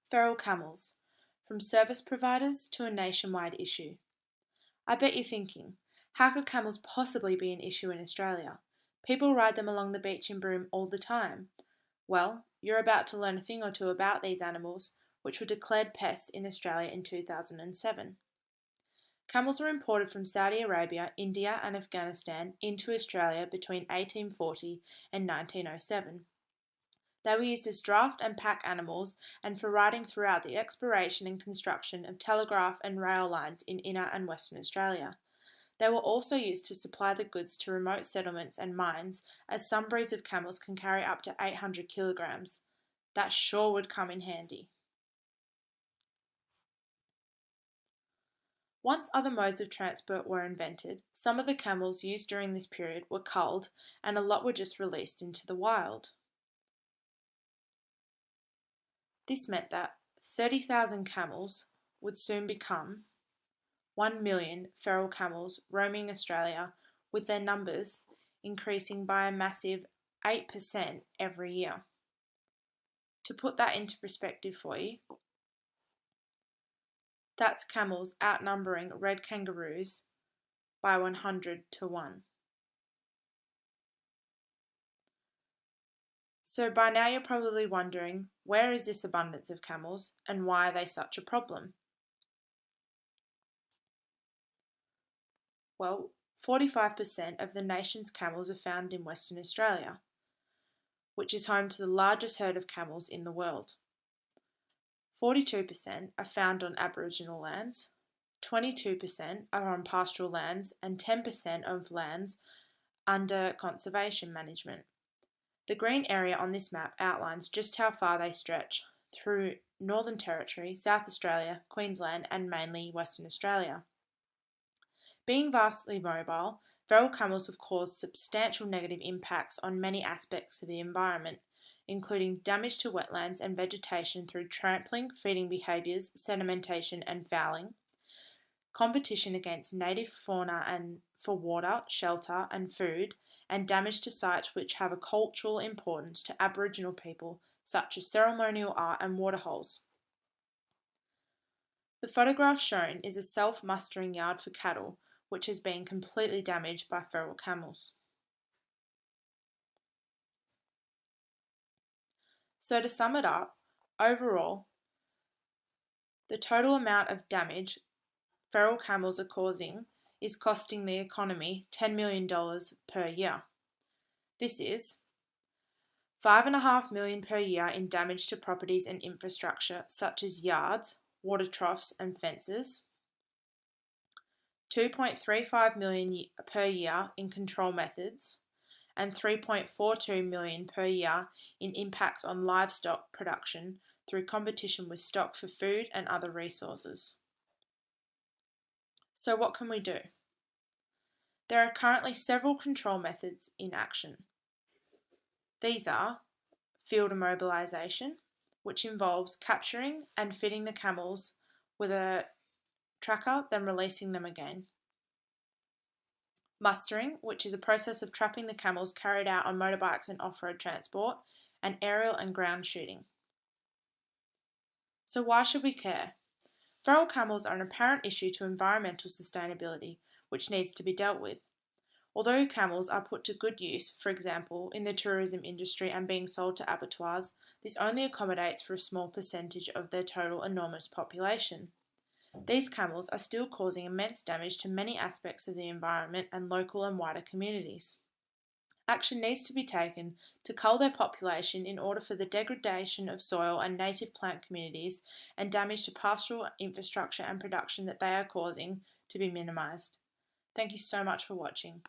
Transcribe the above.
Feral camels, from service providers to a nationwide issue. I bet you're thinking, how could camels possibly be an issue in Australia? People ride them along the beach in Broome all the time. Well, you're about to learn a thing or two about these animals, which were declared pests in Australia in 2007. Camels were imported from Saudi Arabia, India and Afghanistan into Australia between 1840 and 1907. They were used as draft and pack animals and for riding throughout the exploration and construction of telegraph and rail lines in inner and Western Australia. They were also used to supply the goods to remote settlements and mines, as some breeds of camels can carry up to 800 kilograms. That sure would come in handy. Once other modes of transport were invented, some of the camels used during this period were culled and a lot were just released into the wild. This meant that 30,000 camels would soon become 1 million feral camels roaming Australia, with their numbers increasing by a massive 8% every year. To put that into perspective for you, that's camels outnumbering red kangaroos by 100 to 1. So by now you're probably wondering, where is this abundance of camels and why are they such a problem? Well, 45% of the nation's camels are found in Western Australia, which is home to the largest herd of camels in the world. 42% are found on Aboriginal lands, 22% are on pastoral lands, and 10% of lands under conservation management. The green area on this map outlines just how far they stretch through Northern Territory, South Australia, Queensland, and mainly Western Australia. Being vastly mobile, feral camels have caused substantial negative impacts on many aspects of the environment, including damage to wetlands and vegetation through trampling, feeding behaviours, sedimentation and fouling, competition against native fauna and for water, shelter and food, and damage to sites which have a cultural importance to Aboriginal people, such as ceremonial art and waterholes. The photograph shown is a self-mustering yard for cattle, which has been completely damaged by feral camels. So to sum it up, overall, the total amount of damage feral camels are causing is costing the economy $10 million per year. This is $5.5 million per year in damage to properties and infrastructure such as yards, water troughs and fences, $2.35 million per year in control methods, and $3.42 million per year in impacts on livestock production through competition with stock for food and other resources. So what can we do? There are currently several control methods in action. These are field immobilisation, which involves capturing and fitting the camels with a tracker, then releasing them again. Mustering, which is a process of trapping the camels carried out on motorbikes and off-road transport, and aerial and ground shooting. So why should we care? Feral camels are an apparent issue to environmental sustainability, which needs to be dealt with. Although camels are put to good use, for example, in the tourism industry and being sold to abattoirs, this only accommodates for a small percentage of their total enormous population. These camels are still causing immense damage to many aspects of the environment and local and wider communities. Action needs to be taken to cull their population in order for the degradation of soil and native plant communities and damage to pastoral infrastructure and production that they are causing to be minimised. Thank you so much for watching.